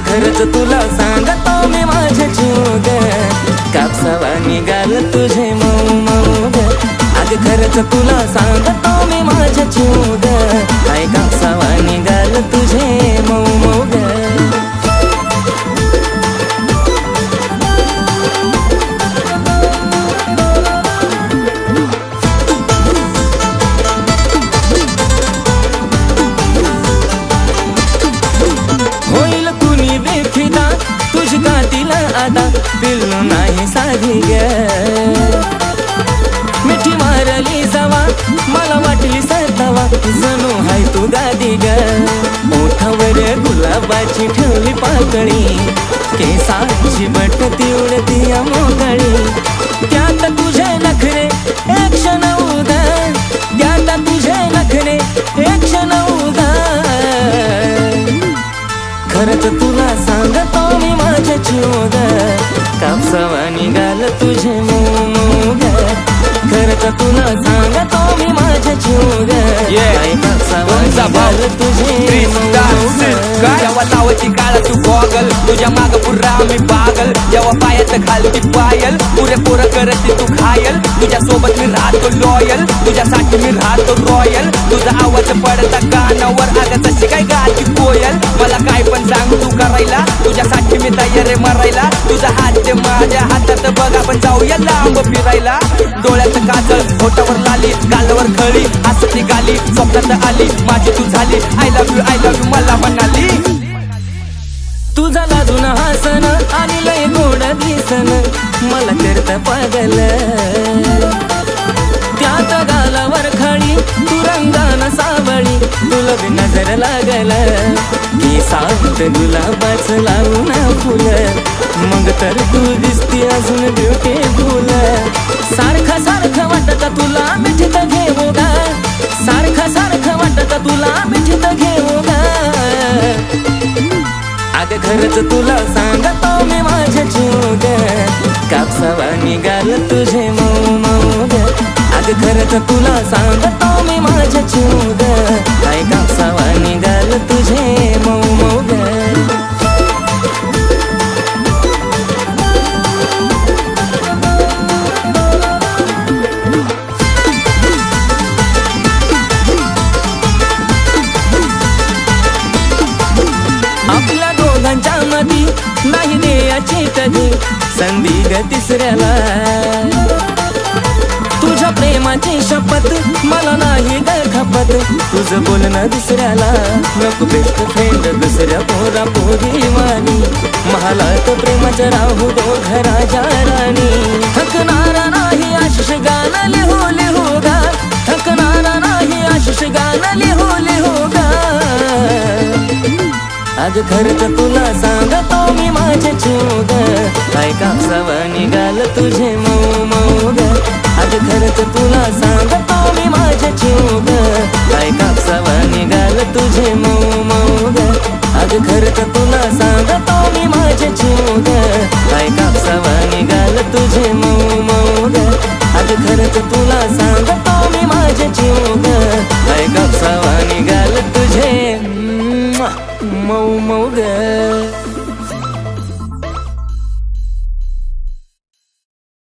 खरंच तुला सांगतो मी माझ्या जीव ग, कापसावा निघाल तुझे मऊ मऊ ग. अग खरंच तुला सांगतो मी माझ्या जीव ग, काय कापसावा निघाल तुझे मऊ मऊ ग. आता पिल्लू नाही साधी ग, मिठी मारली जावा मला वाटली सतावा, जणू हाय तू गादी ग. ओठावर गुलाबाची ठेवली पाकळी, केसाची बटती उडती मोकळी. त्यात तुझे नखरे एक क्षण उगा, त्यात तुझे नखरे एक क्षण उगा. खरंच तुला सांगतो मी माझ्या जीव ग, कापसावा निघाल तुझे मऊ मऊ ग. खरंच तुला सांगतो मी माझ्या जीव ग, काय कापसावा निघाल तुझे मऊ ग. जेव्हा लावायची काळा तू गॉगल, तुझ्या माग पुरा मी पागल. जेव्हा पायात घालती पायल, पुरे पोरं करती तू घायल. तुझ्या सोबत मी राहतो लॉयल, तुझ्यासाठी मी राहतो रॉयल. तुझा आवाज पडता कानावर, अगं तशी काय गाती कोयल. मला काय पण सांग तू करायला, तुझ्यासाठी मी तयार आहे मरायला. तुझा हात ते माझ्या हातात बघ, आपण जाऊया लांब फिरायला. डोळ्यात काजळ, होठावर लाली, गालावर खळी, हसती गाली, स्वप्नात आली माझी तू झाली. आय लव्ह यू मला म्हणाली. तुझा लाजून हसन आणि लय गोड दिसन, मला करता पागल. त्यात गालावर खळी, तू रंगान सावळी, तुला बी नजर लागल. की सांगत गुलाबाच लावून फुल, मग तर तू दिसती अजून ब्युटीफुल. सारखं सारखं वाटत तुला मिठीत घेऊ गा, सारखं सारखं वाटत तुला मिठीत घेऊ गा. अग खरंच तुला सांगतो मी माझ्या जीव ग, कापसावा निघाल तुझे मऊ मऊ ग. अग खरंच तुला सांगतो मी माझ्या जीव ग, काय कापसावा निघाल तुझे मऊ मऊ ग. आपल्या दोघांच्या मधी नाही द्यायची कधी संधी ग तिसऱ्याला. तुझ्या प्रेमाची शपथ मला नाही ग खपत, तुझं बोलणं दुसऱ्याला. नको बेस्ट फ्रेंड दुसऱ्या पोरा पोरी वाणी, महालात प्रेमाचं राहू दो घराच्या राणी. थकणारा नाही आशिष गाणं लिहू लिहू गा, थकणारा नाही आशिष गाणं लिहू लिहू गा. अग खरंच तुला सांगतो मी माझ्या जीव ग, काय कापसावा निघाल तुझे मऊ मऊ ग. अग खरंच तुला सांगतो मी माझ्या जीव ग, काय कापसावा निघाल तुझे मऊ मऊ ग. अग खरंच तुला सांगतो मी माझ्या जीव ग, काय कापसावा निघाल तुझे मऊ मऊ ग. अग खरंच तुला सांगतो मी माझ्या जीव ग, काय कापसावा निघाल तुझे मऊ मऊ ग.